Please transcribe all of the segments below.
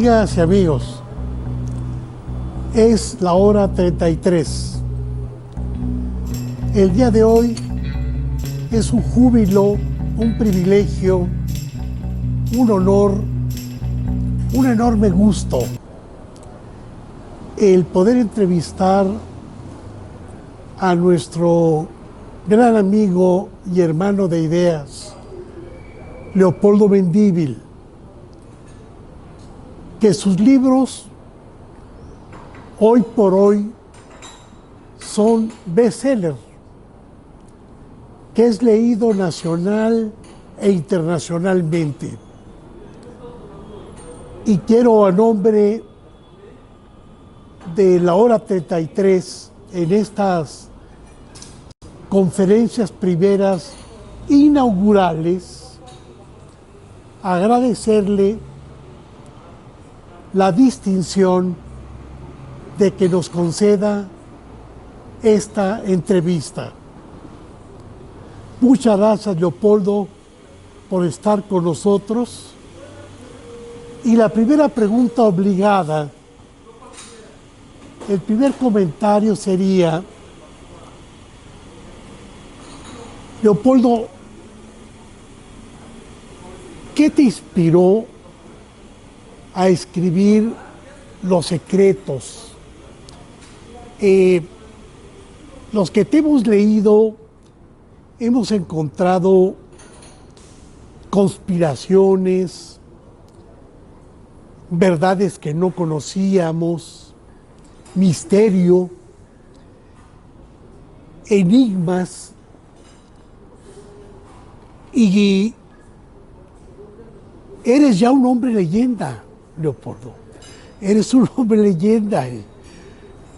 Amigas y amigos, es la hora 33. El día de hoy es un júbilo, un privilegio, un honor, un enorme gusto el poder entrevistar a nuestro gran amigo y hermano de ideas, Leopoldo Mendívil, que sus libros hoy por hoy son bestseller, que es leído nacional e internacionalmente. Y quiero, a nombre de la hora 33, en estas conferencias primeras inaugurales, agradecerle la distinción de que nos conceda esta entrevista. Muchas gracias, Leopoldo, por estar con nosotros. Y la primera pregunta obligada, el primer comentario sería: Leopoldo, ¿qué te inspiró a escribir Los Secretos? Los que te hemos leído hemos encontrado conspiraciones, verdades que no conocíamos, misterio, enigmas, y eres ya un hombre leyenda, Leopoldo. Eres un hombre leyenda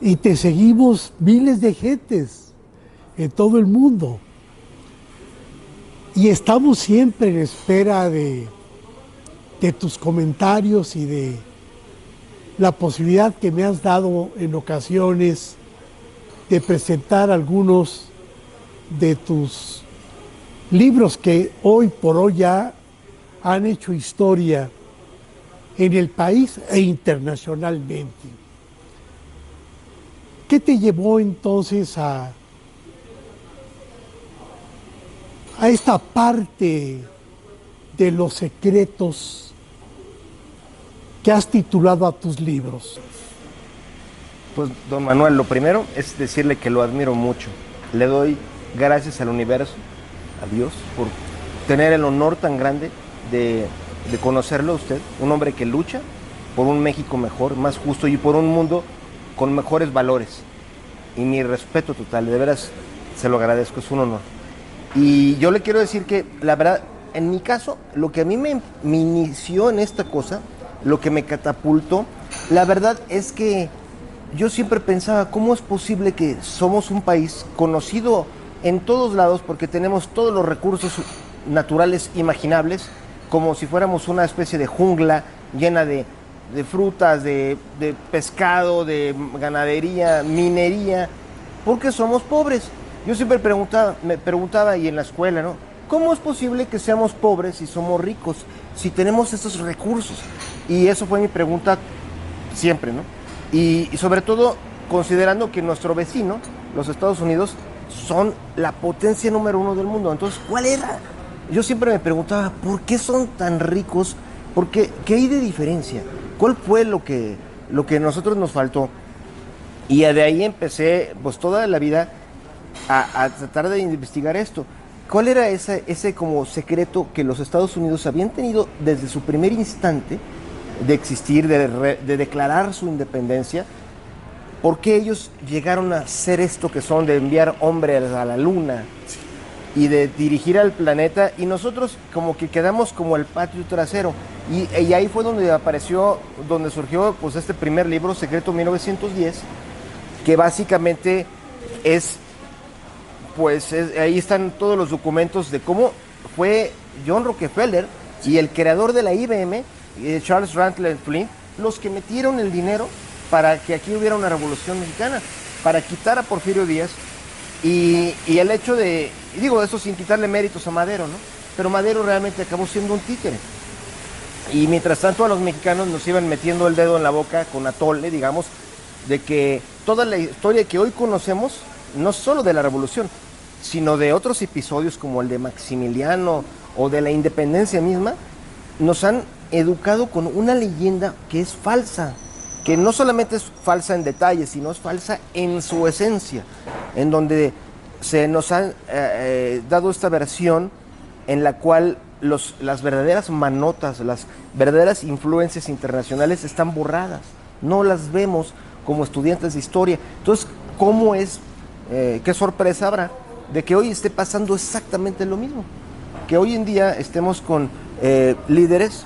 y te seguimos miles de gentes en todo el mundo. Y estamos siempre en espera de tus comentarios y de la posibilidad que me has dado en ocasiones de presentar algunos de tus libros que hoy por hoy ya han hecho historia en el país e internacionalmente. ¿Qué te llevó entonces a esta parte de los secretos que has titulado a tus libros? Pues, don Manuel, lo primero es decirle que lo admiro mucho. Le doy gracias al universo, a Dios, por tener el honor tan grande de conocerlo a usted, un hombre que lucha por un México mejor, más justo, y por un mundo con mejores valores. Y mi respeto total, de veras se lo agradezco, es un honor. Y yo le quiero decir que, la verdad, en mi caso, lo que a mí me inició en esta cosa, lo que me catapultó, la verdad es que yo siempre pensaba, ¿cómo es posible que somos un país conocido en todos lados porque tenemos todos los recursos naturales imaginables, como si fuéramos una especie de jungla llena de frutas, de pescado, de ganadería, minería? Porque somos pobres. Yo siempre me preguntaba, y en la escuela, ¿no? ¿Cómo es posible que seamos pobres y somos ricos si tenemos esos recursos? Y eso fue mi pregunta siempre, ¿no? Y sobre todo considerando que nuestro vecino, los Estados Unidos, son la potencia número 1 del mundo. Entonces, ¿cuál era? Yo siempre me preguntaba, ¿por qué son tan ricos? ¿Qué hay de diferencia? ¿Cuál fue lo que a nosotros nos faltó? Y de ahí empecé, pues, toda la vida a tratar de investigar esto. ¿Cuál era ese como secreto que los Estados Unidos habían tenido desde su primer instante de existir, de declarar su independencia? ¿Por qué ellos llegaron a hacer esto que son, de enviar hombres a la luna y de dirigir al planeta? Y nosotros como que quedamos como el patio trasero. Y ahí fue donde surgió pues este primer libro, Secreto 1910, que básicamente ahí están todos los documentos de cómo fue John Rockefeller y el creador de la IBM, Charles Rankin Flint, los que metieron el dinero para que aquí hubiera una revolución mexicana, para quitar a Porfirio Díaz. Y el hecho de, digo eso sin quitarle méritos a Madero, ¿no? Pero Madero realmente acabó siendo un títere. Y mientras tanto a los mexicanos nos iban metiendo el dedo en la boca con atole, digamos, de que toda la historia que hoy conocemos, no solo de la revolución, sino de otros episodios como el de Maximiliano o de la independencia misma, nos han educado con una leyenda que es falsa, que no solamente es falsa en detalle, sino es falsa en su esencia, en donde se nos ha dado esta versión en la cual las verdaderas manotas, las verdaderas influencias internacionales están borradas, no las vemos como estudiantes de historia. Entonces, ¿cómo es, qué sorpresa habrá de que hoy esté pasando exactamente lo mismo? Que hoy en día estemos con líderes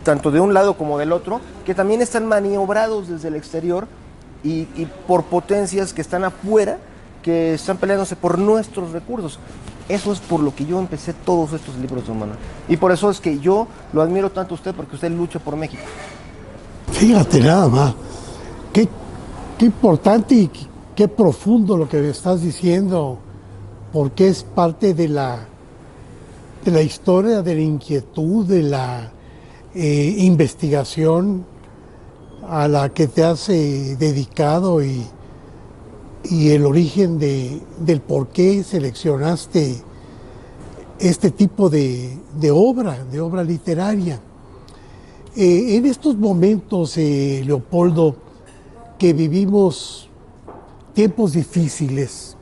tanto de un lado como del otro, que también están maniobrados desde el exterior y por potencias que están afuera, que están peleándose por nuestros recursos. Eso es por lo que yo empecé todos estos libros, don Manuel. Y por eso es que yo lo admiro tanto a usted, porque usted lucha por México. Fíjate nada más, qué importante y qué profundo lo que me estás diciendo, porque es parte de la historia, de la inquietud, de la investigación a la que te has dedicado y el origen del por qué seleccionaste este tipo de obra literaria. En estos momentos, Leopoldo, que vivimos tiempos difíciles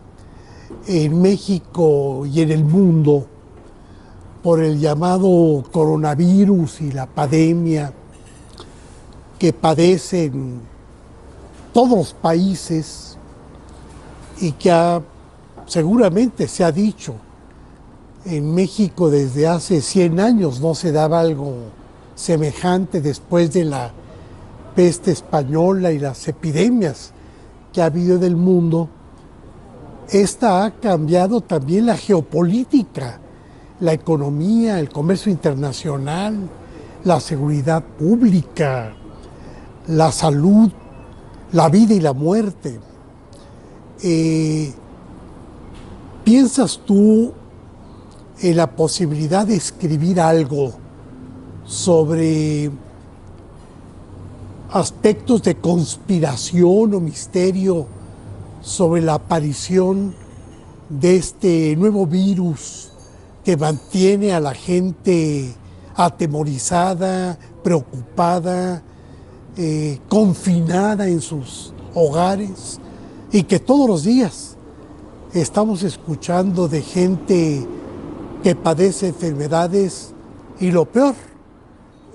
en México y en el mundo por el llamado coronavirus y la pandemia que padecen todos los países y que seguramente se ha dicho, en México desde hace 100 años no se daba algo semejante después de la peste española y las epidemias que ha habido en el mundo. Esta ha cambiado también la geopolítica, la economía, el comercio internacional, la seguridad pública, la salud, la vida y la muerte. ¿Piensas tú en la posibilidad de escribir algo sobre aspectos de conspiración o misterio sobre la aparición de este nuevo virus que mantiene a la gente atemorizada, preocupada, confinada en sus hogares, y que todos los días estamos escuchando de gente que padece enfermedades y lo peor,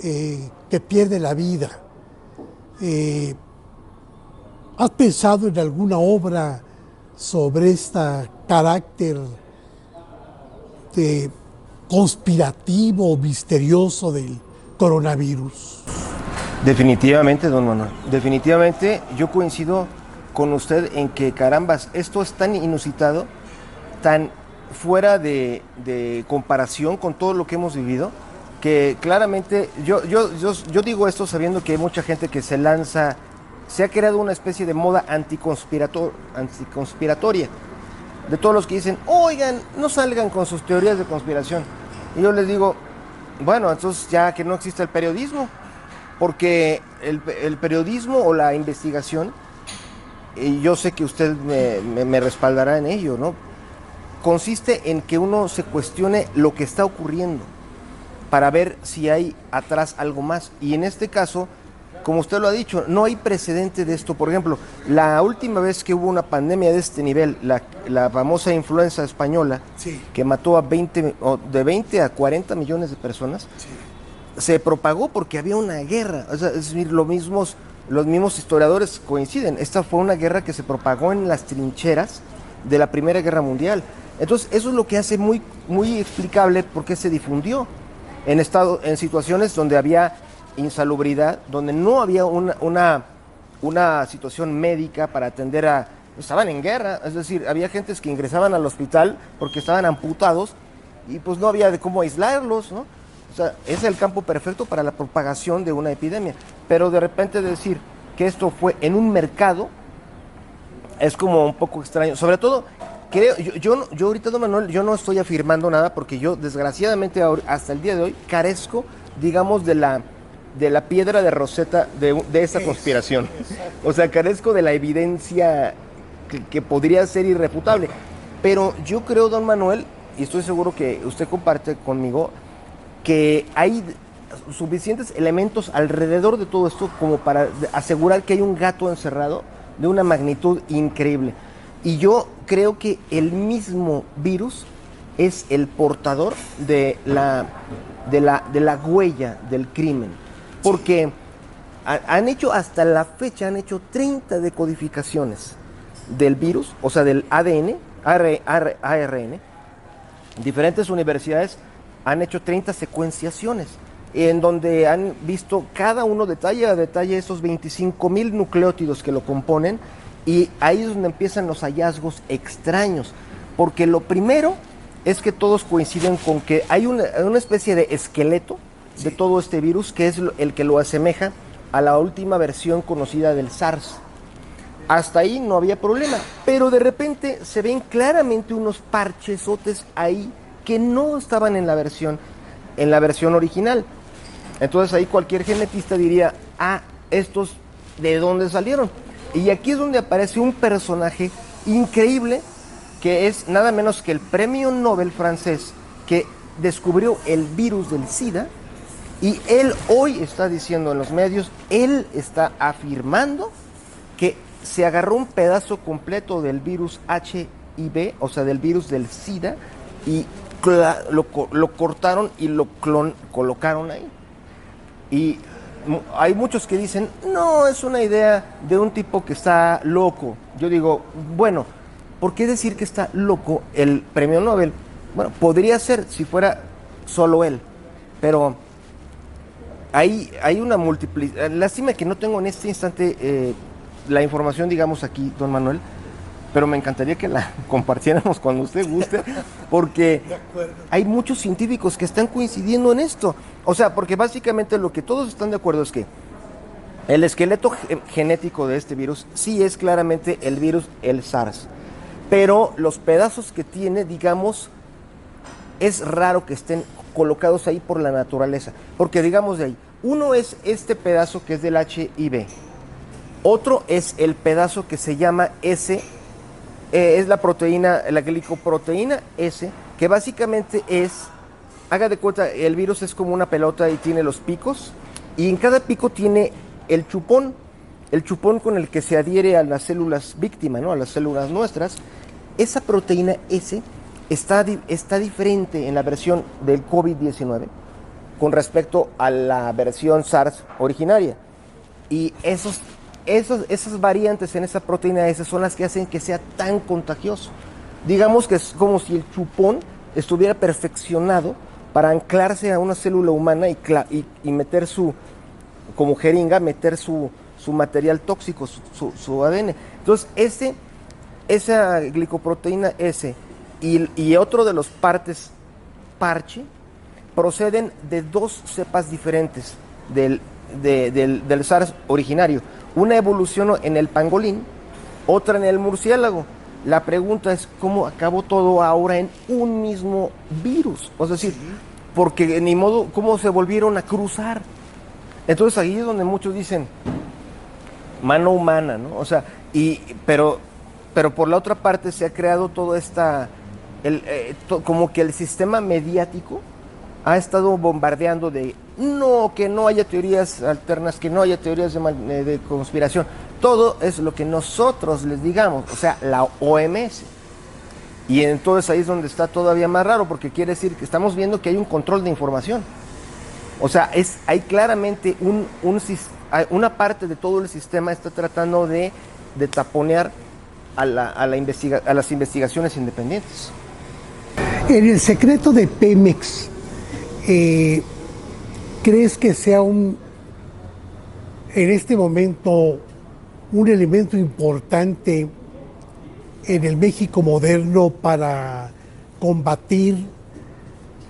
que pierde la vida? ¿Has pensado en alguna obra sobre este carácter de conspirativo o misterioso del coronavirus? Definitivamente, don Manuel. Definitivamente yo coincido con usted en que, carambas, esto es tan inusitado, tan fuera de comparación con todo lo que hemos vivido, que claramente yo digo esto sabiendo que hay mucha gente que se lanza, se ha creado una especie de moda anticonspiratoria, de todos los que dicen, oigan, no salgan con sus teorías de conspiración. Y yo les digo, bueno, entonces ya que no existe el periodismo, porque el periodismo o la investigación, y yo sé que usted me respaldará en ello, ¿no?, consiste en que uno se cuestione lo que está ocurriendo para ver si hay atrás algo más. Y en este caso, como usted lo ha dicho, no hay precedente de esto. Por ejemplo, la última vez que hubo una pandemia de este nivel, la famosa influenza española, sí, que mató a de 20 a 40 millones de personas, sí, se propagó porque había una guerra. O sea, es decir, los mismos historiadores coinciden. Esta fue una guerra que se propagó en las trincheras de la Primera Guerra Mundial. Entonces, eso es lo que hace muy, muy explicable por qué se difundió en situaciones donde había insalubridad, donde no había una situación médica para atender estaban en guerra, es decir, había gentes que ingresaban al hospital porque estaban amputados y pues no había de cómo aislarlos, ¿no? O sea, es el campo perfecto para la propagación de una epidemia. Pero de repente decir que esto fue en un mercado es como un poco extraño, sobre todo creo, yo ahorita, don Manuel, yo no estoy afirmando nada porque yo, desgraciadamente, hasta el día de hoy, carezco, digamos, de la piedra de Rosetta de esa conspiración. O sea, carezco de la evidencia que podría ser irrefutable. Pero yo creo, don Manuel, y estoy seguro que usted comparte conmigo, que hay suficientes elementos alrededor de todo esto como para asegurar que hay un gato encerrado de una magnitud increíble. Y yo creo que el mismo virus es el portador de la huella del crimen. Porque han hecho, hasta la fecha, han hecho 30 decodificaciones del virus, o sea, del ADN, ARN. Diferentes universidades han hecho 30 secuenciaciones en donde han visto cada uno detalle a detalle esos 25,000 nucleótidos que lo componen, y ahí es donde empiezan los hallazgos extraños, porque lo primero es que todos coinciden con que hay una especie de esqueleto de todo este virus que es el que lo asemeja a la última versión conocida del SARS. Hasta ahí no había problema, pero de repente se ven claramente unos parchesotes ahí que no estaban en la versión original. Entonces ahí cualquier genetista diría, estos ¿de dónde salieron? Y aquí es donde aparece un personaje increíble que es nada menos que el premio Nobel francés que descubrió el virus del SIDA, y él hoy está diciendo en los medios, él está afirmando que se agarró un pedazo completo del virus HIV, o sea, del virus del SIDA, y lo cortaron y lo colocaron ahí. Y hay muchos que dicen, no, es una idea de un tipo que está loco. Yo digo, bueno, ¿por qué decir que está loco el premio Nobel? Bueno, podría ser si fuera solo él, pero hay una multiplicidad. Lástima que no tengo en este instante la información, digamos, aquí, don Manuel, pero me encantaría que la compartiéramos cuando usted guste, porque hay muchos científicos que están coincidiendo en esto. O sea, porque básicamente lo que todos están de acuerdo es que el esqueleto genético de este virus sí es claramente el virus, el SARS, pero los pedazos que tiene, digamos, es raro que estén colocados ahí por la naturaleza, porque digamos de ahí, uno es este pedazo que es del HIV, otro es el pedazo que se llama S, es la proteína, la glicoproteína S, que básicamente es, haga de cuenta, el virus es como una pelota y tiene los picos, y en cada pico tiene el chupón con el que se adhiere a las células víctima, ¿no? A las células nuestras. Esa proteína S está diferente en la versión del COVID-19 con respecto a la versión SARS originaria. Y esas variantes en esa proteína S son las que hacen que sea tan contagioso. Digamos que es como si el chupón estuviera perfeccionado para anclarse a una célula humana y meter como jeringa, meter su material tóxico, su ADN. Entonces, esa glicoproteína S y otro de los partes parche proceden de dos cepas diferentes del SARS originario. Una evolucionó en el pangolín, otra en el murciélago. La pregunta es cómo acabó todo ahora en un mismo virus. O sea, decir, porque ni modo, cómo se volvieron a cruzar. Entonces ahí es donde muchos dicen, mano humana, ¿no? O sea, pero por la otra parte se ha creado todo como que el sistema mediático ha estado bombardeando de que no haya teorías alternas, que no haya teorías de conspiración. Todo es lo que nosotros les digamos, o sea, la OMS. Y entonces ahí es donde está todavía más raro, porque quiere decir que estamos viendo que hay un control de información. O sea, hay claramente una parte de todo el sistema está tratando de taponear a las investigaciones independientes. En el secreto de Pemex, ¿crees que sea en este momento un elemento importante en el México moderno para combatir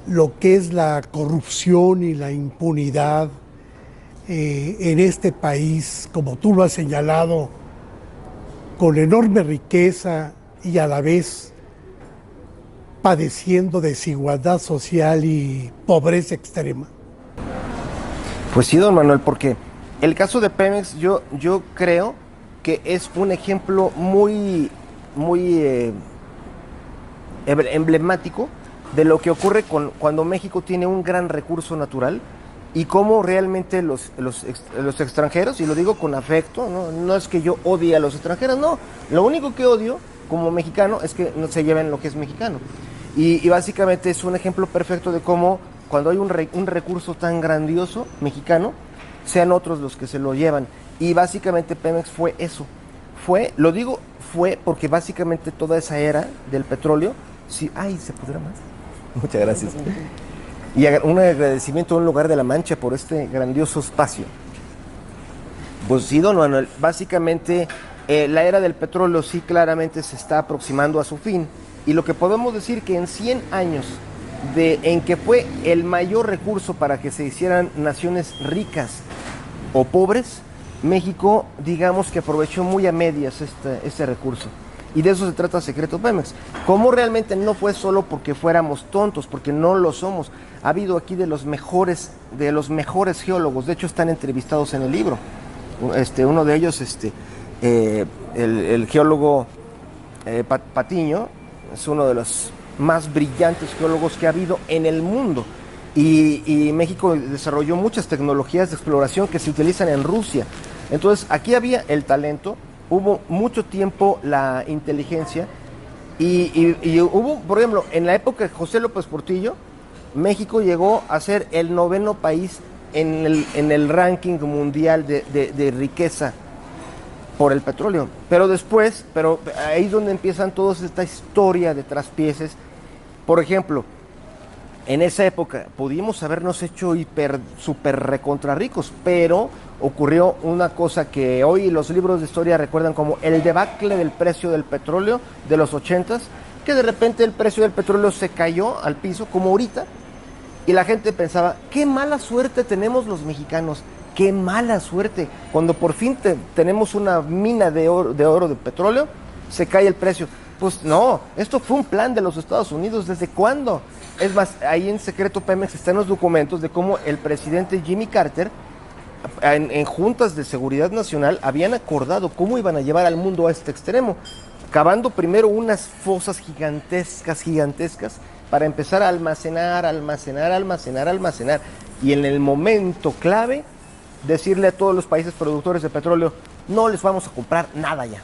lo que es la corrupción y la impunidad en este país, como tú lo has señalado, con enorme riqueza y a la vez padeciendo desigualdad social y pobreza extrema? Pues sí, don Manuel, porque el caso de Pemex yo creo que es un ejemplo muy emblemático de lo que ocurre cuando México tiene un gran recurso natural y cómo realmente los extranjeros, y lo digo con afecto, no es que yo odie a los extranjeros, no, lo único que odio como mexicano es que no se lleven lo que es mexicano. Y básicamente es un ejemplo perfecto de cómo cuando hay un recurso tan grandioso mexicano, sean otros los que se lo llevan. Y básicamente Pemex fue eso. Fue porque básicamente toda esa era del petróleo, sí, ay, ¿se podrá más? Muchas gracias. Y un agradecimiento a un lugar de La Mancha por este grandioso espacio. Pues sí, don Manuel, básicamente la era del petróleo sí claramente se está aproximando a su fin. Y lo que podemos decir que en 100 años en que fue el mayor recurso para que se hicieran naciones ricas o pobres, México, digamos que aprovechó muy a medias este recurso. Y de eso se trata Secreto Pemex. Como realmente no fue solo porque fuéramos tontos, porque no lo somos. Ha habido aquí de los mejores geólogos. De hecho, están entrevistados en el libro. Uno de ellos, el geólogo Patiño, es uno de los más brillantes geólogos que ha habido en el mundo. Y México desarrolló muchas tecnologías de exploración que se utilizan en Rusia. Entonces, aquí había el talento, hubo mucho tiempo la inteligencia y hubo, por ejemplo, en la época de José López Portillo, México llegó a ser el 9º país en el ranking mundial de riqueza por el petróleo. Pero ahí es donde empiezan toda esta historia de traspieces. Por ejemplo, en esa época pudimos habernos hecho super recontra ricos, pero ocurrió una cosa que hoy los libros de historia recuerdan como el debacle del precio del petróleo de los 80s, que de repente el precio del petróleo se cayó al piso, como ahorita, y la gente pensaba, qué mala suerte tenemos los mexicanos, qué mala suerte, cuando por fin tenemos una mina de oro de petróleo, se cae el precio. Pues no, esto fue un plan de los Estados Unidos, ¿desde cuándo? Es más, ahí en Secreto Pemex están los documentos de cómo el presidente Jimmy Carter, en juntas de seguridad nacional, habían acordado cómo iban a llevar al mundo a este extremo, cavando primero unas fosas gigantescas, para empezar a almacenar, y en el momento clave, decirle a todos los países productores de petróleo, no les vamos a comprar nada ya.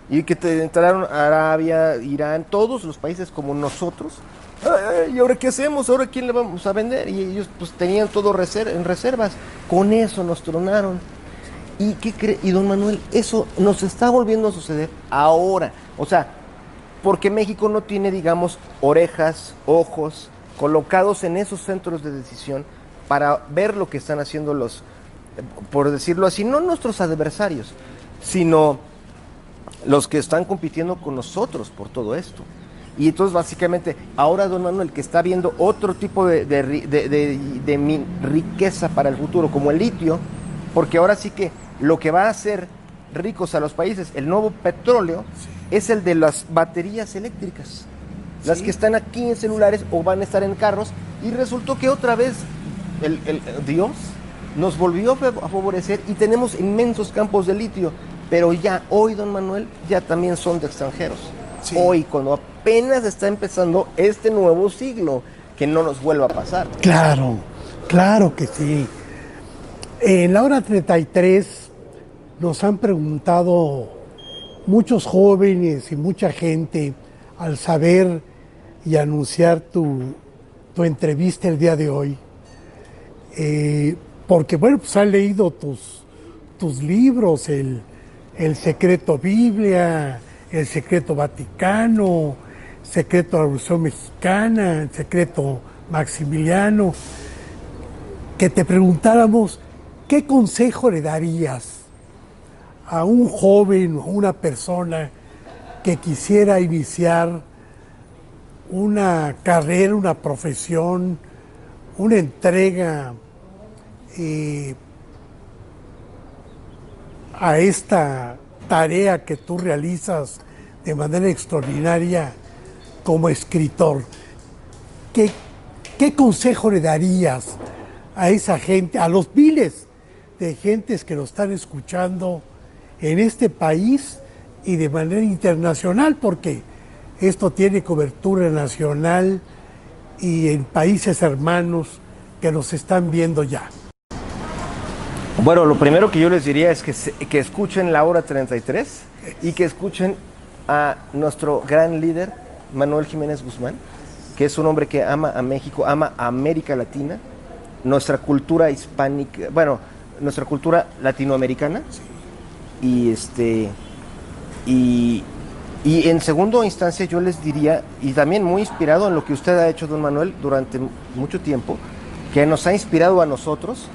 Y que entraron Arabia, Irán, todos los países como nosotros. ¿Y ahora qué hacemos? ¿Ahora quién le vamos a vender? Y ellos pues tenían todo en reservas. Con eso nos tronaron. ¿Y qué cree? Y don Manuel, eso nos está volviendo a suceder ahora. O sea, porque México no tiene, digamos, orejas, ojos colocados en esos centros de decisión para ver lo que están haciendo por decirlo así, no nuestros adversarios, sino los que están compitiendo con nosotros por todo esto. Y entonces básicamente ahora don Manuel, que está viendo otro tipo de riqueza para el futuro, como el litio, porque ahora sí que lo que va a hacer ricos a los países, el nuevo petróleo, es el de las baterías eléctricas, las que están aquí en celulares o van a estar en carros, y resultó que otra vez el Dios nos volvió a favorecer y tenemos inmensos campos de litio. Pero ya hoy, don Manuel, ya también son de extranjeros. Sí. Hoy, cuando apenas está empezando este nuevo siglo, que no nos vuelva a pasar. Claro que sí. En la hora 33 nos han preguntado muchos jóvenes y mucha gente al saber y anunciar tu entrevista el día de hoy. Porque, bueno, pues han leído tus libros, el Secreto Biblia, el Secreto Vaticano, Secreto de la Revolución Mexicana, el Secreto Maximiliano, que te preguntáramos qué consejo le darías a un joven o una persona que quisiera iniciar una carrera, una profesión, una entrega a esta tarea que tú realizas de manera extraordinaria como escritor, ¿qué, qué consejo le darías a esa gente, a los miles de gentes que lo están escuchando en este país y de manera internacional? Porque esto tiene cobertura nacional y en países hermanos que nos están viendo ya. Bueno, lo primero que yo les diría es que escuchen la hora 33 y que escuchen a nuestro gran líder, Manuel Jiménez Guzmán, que es un hombre que ama a México, ama a América Latina, nuestra cultura hispánica, bueno, nuestra cultura latinoamericana. Y y en segunda instancia yo les diría, y también muy inspirado en lo que usted ha hecho, don Manuel, durante mucho tiempo, que nos ha inspirado a nosotros,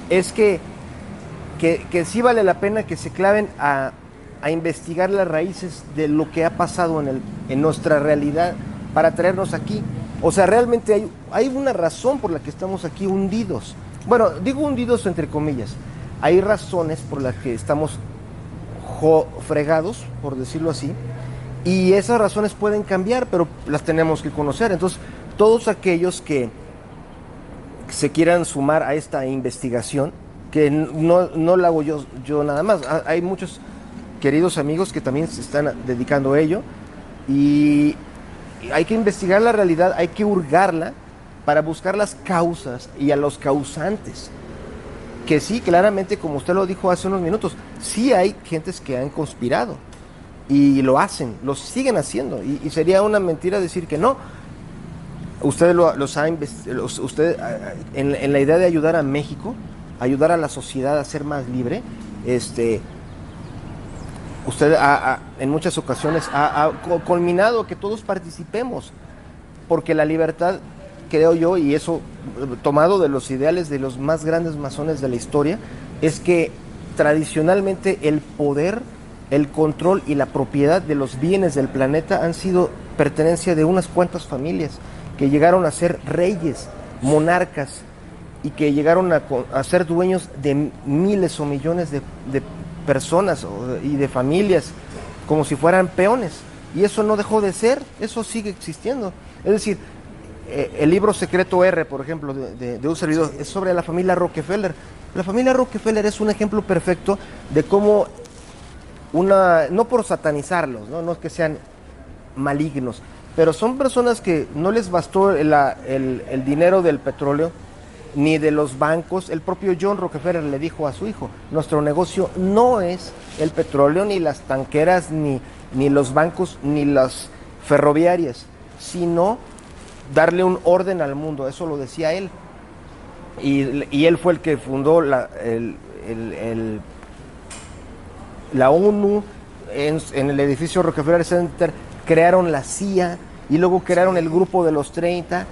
es que sí vale la pena que se claven a investigar las raíces de lo que ha pasado en nuestra realidad para traernos aquí. O sea, realmente hay una razón por la que estamos aquí hundidos. Bueno, digo hundidos entre comillas. Hay razones por las que estamos fregados, por decirlo así, y esas razones pueden cambiar, pero las tenemos que conocer. Entonces, todos aquellos que se quieran sumar a esta investigación, que no la hago yo nada más, hay muchos queridos amigos que también se están dedicando a ello, y hay que investigar la realidad, hay que hurgarla para buscar las causas y a los causantes. Que sí, claramente, como usted lo dijo hace unos minutos, sí hay gentes que han conspirado y lo hacen, lo siguen haciendo, y sería una mentira decir que no. Usted usted en la idea de ayudar a México, ayudar a la sociedad a ser más libre, usted en muchas ocasiones ha culminado que todos participemos, porque la libertad, creo yo, y eso tomado de los ideales de los más grandes masones de la historia, es que tradicionalmente el poder, el control y la propiedad de los bienes del planeta han sido pertenencia de unas cuantas familias que llegaron a ser reyes, monarcas, y que llegaron a ser dueños de miles o millones de personas y de familias, como si fueran peones. Y eso no dejó de ser, eso sigue existiendo. Es decir, el libro Secreto R, por ejemplo, de un servidor, es sobre la familia Rockefeller. La familia Rockefeller es un ejemplo perfecto de cómo no por satanizarlos, no es que sean malignos, pero son personas que no les bastó el dinero del petróleo ni de los bancos. El propio John Rockefeller le dijo a su hijo: nuestro negocio no es el petróleo, ni las tanqueras, ni los bancos, ni las ferroviarias, sino darle un orden al mundo. Eso lo decía él. Y él fue el que fundó la ONU, en el edificio Rockefeller Center crearon la CIA, y luego crearon el grupo de los 30,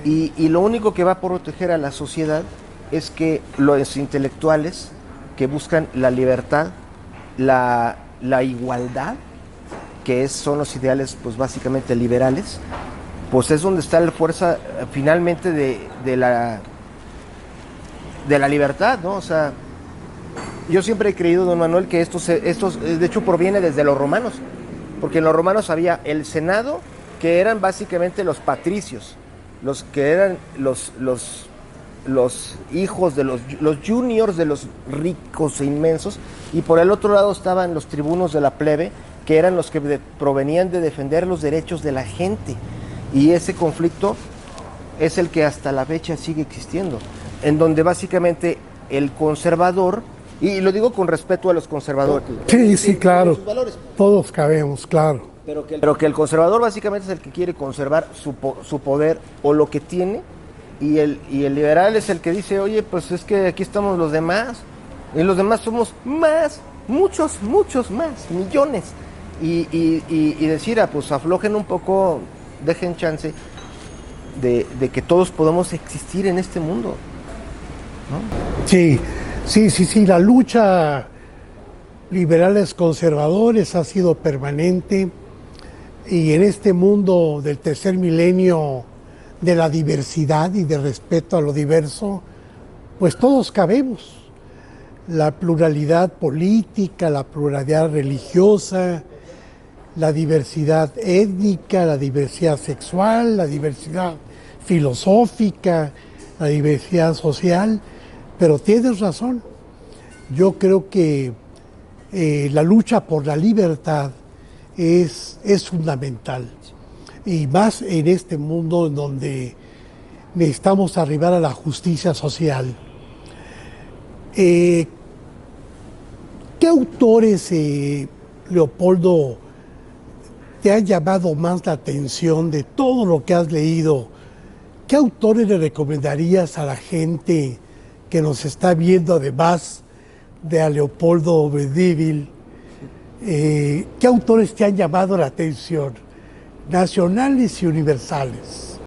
y lo único que va a proteger a la sociedad es que los intelectuales que buscan la libertad, la igualdad, que son los ideales pues básicamente liberales, pues es donde está la fuerza finalmente de la libertad, ¿no? O sea, yo siempre he creído, don Manuel, que estos de hecho proviene desde los romanos, porque en los romanos había el senado, que eran básicamente los patricios, los que eran los hijos de los juniors de los ricos e inmensos, y por el otro lado estaban los tribunos de la plebe, que eran los que provenían de defender los derechos de la gente. Y ese conflicto es el que hasta la fecha sigue existiendo, en donde básicamente el conservador, y lo digo con respeto a los conservadores. Sí, claro. Todos cabemos, claro. Pero que el conservador básicamente es el que quiere conservar su poder o lo que tiene, y el liberal es el que dice: oye, pues es que aquí estamos los demás, y los demás somos más, muchos más, millones. Y decir, pues aflojen un poco, dejen chance de que todos podamos existir en este mundo, ¿no? Sí, la lucha liberales conservadores ha sido permanente, y en este mundo del tercer milenio de la diversidad y de respeto a lo diverso, pues todos cabemos. La pluralidad política, la pluralidad religiosa, la diversidad étnica, la diversidad sexual, la diversidad filosófica, la diversidad social, pero tienes razón. Yo creo que la lucha por la libertad es fundamental, y más en este mundo en donde necesitamos arribar a la justicia social. ¿Qué autores, Leopoldo, te han llamado más la atención de todo lo que has leído? ¿Qué autores le recomendarías a la gente que nos está viendo, además de a Leopoldo Mendívil? ¿Qué autores te han llamado la atención, nacionales y universales?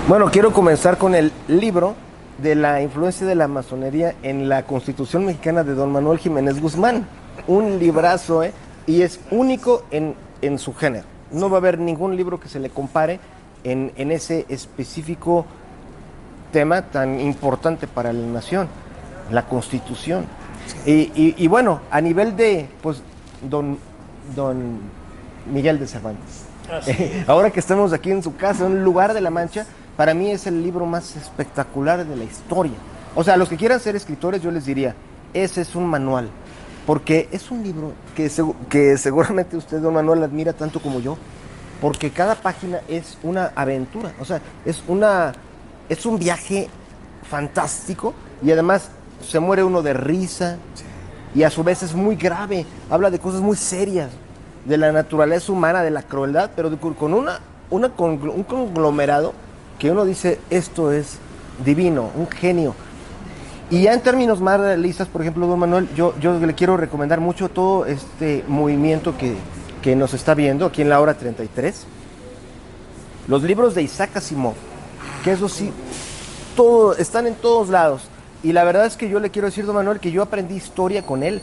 Bueno, quiero comenzar con el libro de la influencia de la masonería en la Constitución Mexicana de don Manuel Jiménez Guzmán. Un librazo, y es único en su género. No va a haber ningún libro que se le compare en ese específico tema tan importante para la nación, la Constitución. Y bueno, a nivel de, pues, don Miguel de Cervantes. Ahora que estamos aquí en su casa, en un lugar de La Mancha, para mí es el libro más espectacular de la historia. O sea, a los que quieran ser escritores, yo les diría, ese es un manual, porque es un libro que seguramente usted, don Manuel, admira tanto como yo, porque cada página es una aventura, o sea, es un viaje fantástico, y además se muere uno de risa, y a su vez es muy grave, habla de cosas muy serias, de la naturaleza humana, de la crueldad, pero con un conglomerado que uno dice, esto es divino, un genio. Y ya en términos más realistas, por ejemplo, don Manuel, yo le quiero recomendar mucho todo este movimiento que nos está viendo aquí en la hora 33. Los libros de Isaac Asimov, que eso sí, están en todos lados. Y la verdad es que yo le quiero decir, don Manuel, que yo aprendí historia con él.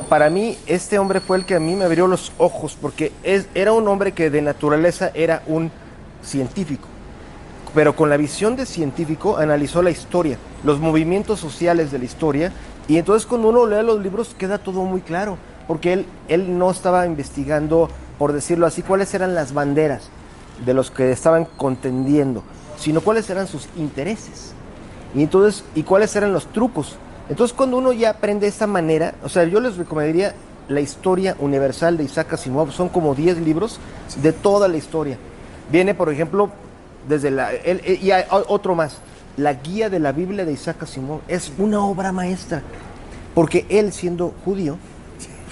Para mí, este hombre fue el que a mí me abrió los ojos, porque era un hombre que de naturaleza era un científico, pero con la visión de científico analizó la historia, los movimientos sociales de la historia, y entonces cuando uno lee los libros queda todo muy claro, porque él no estaba investigando, por decirlo así, cuáles eran las banderas de los que estaban contendiendo, sino cuáles eran sus intereses, y cuáles eran los trucos. Entonces cuando uno ya aprende de esta manera, o sea, yo les recomendaría la historia universal de Isaac Asimov. Son como 10 libros de toda la historia. Viene, por ejemplo, desde y hay otro más, la guía de la Biblia de Isaac Asimov. Es una obra maestra, porque él, siendo judío,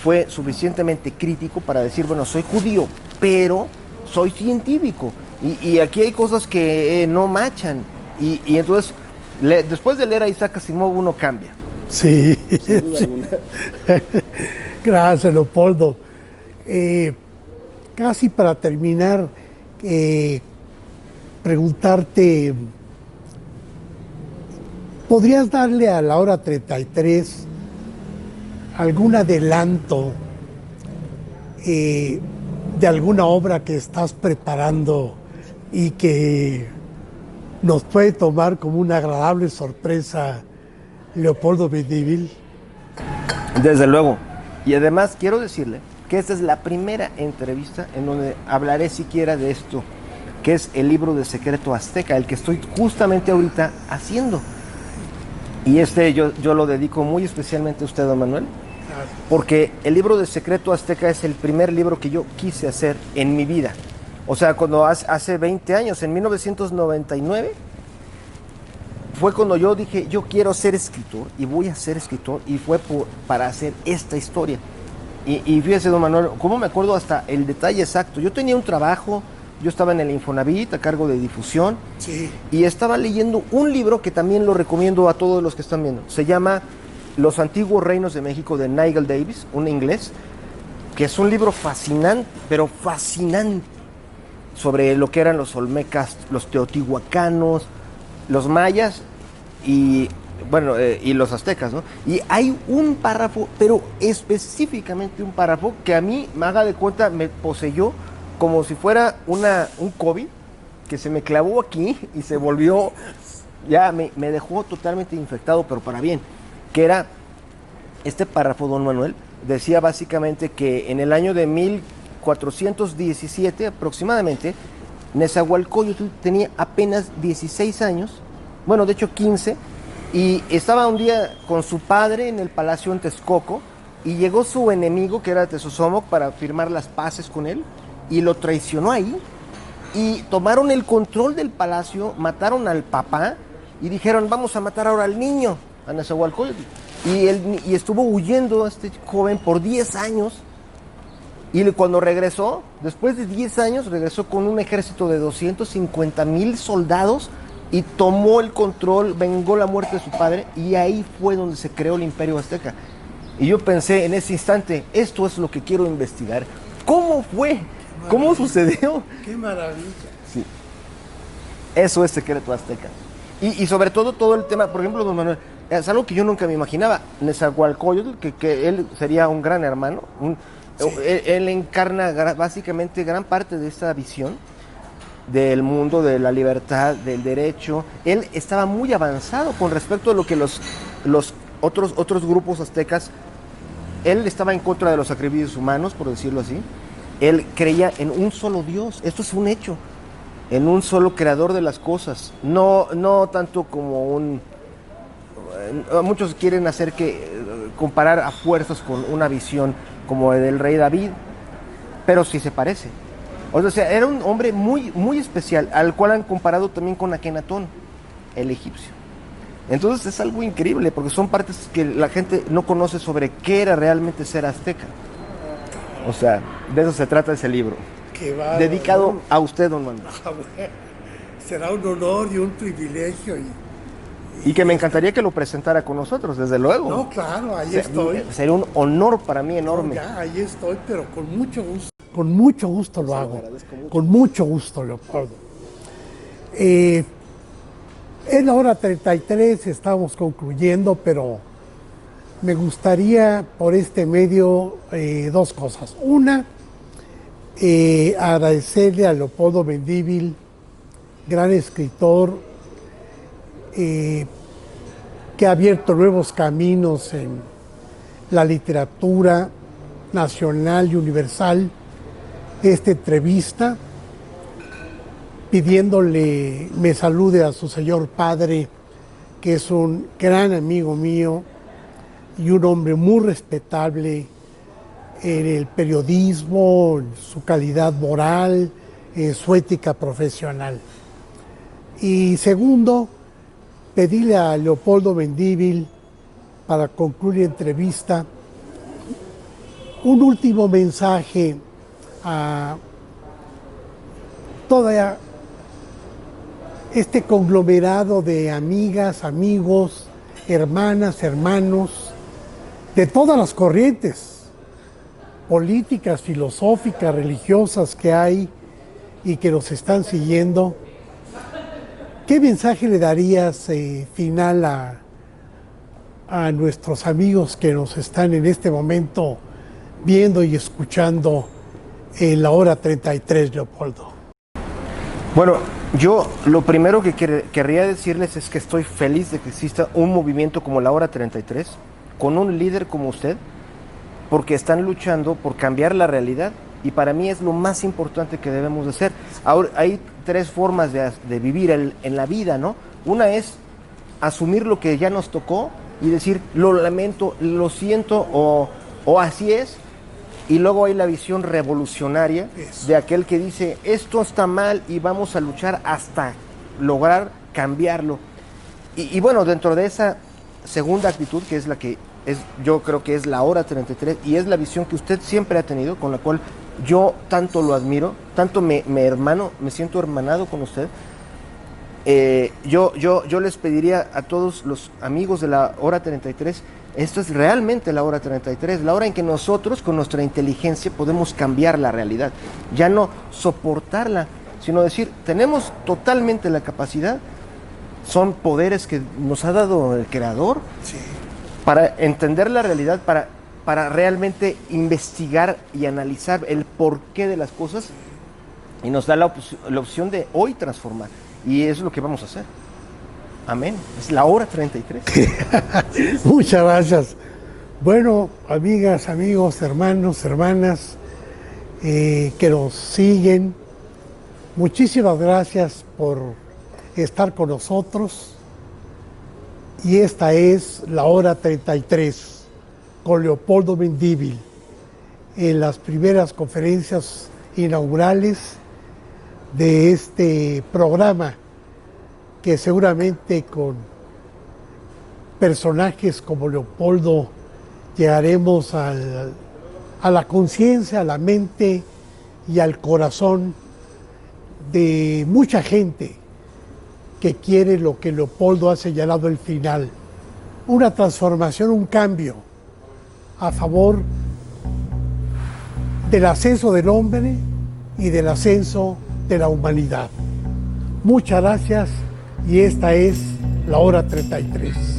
fue suficientemente crítico para decir, bueno, soy judío, pero soy científico, y aquí hay cosas que no machan, y entonces después de leer a Isaac Asimov uno cambia. Sí, sí. Gracias, Leopoldo. Casi para terminar, preguntarte, ¿podrías darle a la hora 33 algún adelanto de alguna obra que estás preparando y que nos puede tomar como una agradable sorpresa, Leopoldo Mendívil? Desde luego. Y además quiero decirle que esta es la primera entrevista en donde hablaré siquiera de esto, que es el libro de Secreto Azteca, el que estoy justamente ahorita haciendo. Y yo lo dedico muy especialmente a usted, don Manuel, porque el libro de Secreto Azteca es el primer libro que yo quise hacer en mi vida. O sea, cuando hace 20 años, en 1999, fue cuando yo dije, yo quiero ser escritor y voy a ser escritor, y fue para hacer esta historia. Y fíjese, don Manuel, cómo me acuerdo hasta el detalle exacto. Yo tenía un trabajo, yo estaba en el Infonavit a cargo de difusión, sí, y estaba leyendo un libro que también lo recomiendo a todos los que están viendo. Se llama Los Antiguos Reinos de México, de Nigel Davis, un inglés, que es un libro fascinante, pero fascinante, sobre lo que eran los olmecas, los teotihuacanos, los mayas y, bueno, y los aztecas, ¿no? Y hay un párrafo, pero específicamente un párrafo que a mí, me haga de cuenta, me poseyó como si fuera un COVID que se me clavó aquí y se volvió, ya me dejó totalmente infectado, pero para bien, que era este párrafo, don Manuel, decía básicamente que en el año de 1417 aproximadamente, Nezahualcóyotl tenía apenas 16 años, bueno, de hecho 15, y estaba un día con su padre en el palacio en Texcoco, y llegó su enemigo, que era Tezosomoc, para firmar las paces con él, y lo traicionó ahí, y tomaron el control del palacio, mataron al papá, y dijeron, vamos a matar ahora al niño, a Nezahualcóyotl. Y estuvo huyendo este joven por 10 años, y cuando regresó, después de 10 años, regresó con un ejército de 250,000 soldados, y tomó el control, vengó la muerte de su padre, y ahí fue donde se creó el Imperio Azteca. Y yo pensé en ese instante, esto es lo que quiero investigar. ¿Cómo fue? ¿Cómo sucedió? ¡Qué maravilla! Sí. Eso es secreto azteca. Y sobre todo el tema, por ejemplo, don Manuel, es algo que yo nunca me imaginaba. Nezahualcóyotl, que él sería un gran hermano, sí. Él encarna básicamente gran parte de esta visión del mundo, de la libertad, del derecho. Él estaba muy avanzado con respecto a lo que los otros grupos aztecas. Él estaba en contra de los sacrificios humanos, por decirlo así. Él creía en un solo Dios, esto es un hecho, en un solo creador de las cosas, no tanto como muchos quieren comparar a fuerzas con una visión como del rey David, pero sí se parece. O sea, era un hombre muy, muy especial, al cual han comparado también con Akenatón, el egipcio. Entonces es algo increíble, porque son partes que la gente no conoce sobre qué era realmente ser azteca. O sea, de eso se trata ese libro. Dedicado a usted, don Manuel. Será un honor y un privilegio. Y que me encantaría que lo presentara con nosotros, desde luego. No, claro, ahí estoy. Sería un honor para mí enorme. No, ya, ahí estoy, pero con mucho gusto. Con mucho gusto lo hago. Con mucho gusto, Leopoldo. Es la hora 33, estamos concluyendo, pero me gustaría por este medio dos cosas. Una, agradecerle a Leopoldo Mendívil, gran escritor, que ha abierto nuevos caminos en la literatura nacional y universal. Esta entrevista, pidiéndole me salude a su señor padre, que es un gran amigo mío y un hombre muy respetable en el periodismo, en su calidad moral, en su ética profesional. Y segundo, pedirle a Leopoldo Mendívil, para concluir la entrevista, un último mensaje a toda este conglomerado de amigas, amigos, hermanas, hermanos, de todas las corrientes políticas, filosóficas, religiosas que hay y que nos están siguiendo. ¿Qué mensaje le darías final a nuestros amigos que nos están en este momento viendo y escuchando en la hora 33, Leopoldo? Bueno, yo lo primero que querría decirles es que estoy feliz de que exista un movimiento como la hora 33, con un líder como usted, porque están luchando por cambiar la realidad, y para mí es lo más importante que debemos de hacer. Ahora, hay tres formas de vivir en la vida, ¿no? Una es asumir lo que ya nos tocó y decir, lo lamento, lo siento, o así es. Y luego hay la visión revolucionaria de aquel que dice, esto está mal y vamos a luchar hasta lograr cambiarlo. Y bueno, dentro de esa segunda actitud, que es la que yo creo que es la hora 33, y es la visión que usted siempre ha tenido, con la cual yo tanto lo admiro, tanto me siento hermanado con usted. Yo les pediría a todos los amigos de la hora 33, esto es realmente la hora 33, la hora en que nosotros con nuestra inteligencia podemos cambiar la realidad, ya no soportarla, sino decir, tenemos totalmente la capacidad, son poderes que nos ha dado el Creador, sí, para entender la realidad, para realmente investigar y analizar el porqué de las cosas, y nos da la opción de hoy transformar, y eso es lo que vamos a hacer. Amén. Es la hora 33. Muchas gracias. Bueno, amigas, amigos, hermanos, hermanas, que nos siguen. Muchísimas gracias por estar con nosotros. Y esta es la hora 33 con Leopoldo Mendívil en las primeras conferencias inaugurales de este programa, que seguramente con personajes como Leopoldo llegaremos a la conciencia, a la mente y al corazón de mucha gente que quiere lo que Leopoldo ha señalado el final, una transformación, un cambio a favor del ascenso del hombre y del ascenso de la humanidad. Muchas gracias y esta es la hora 33.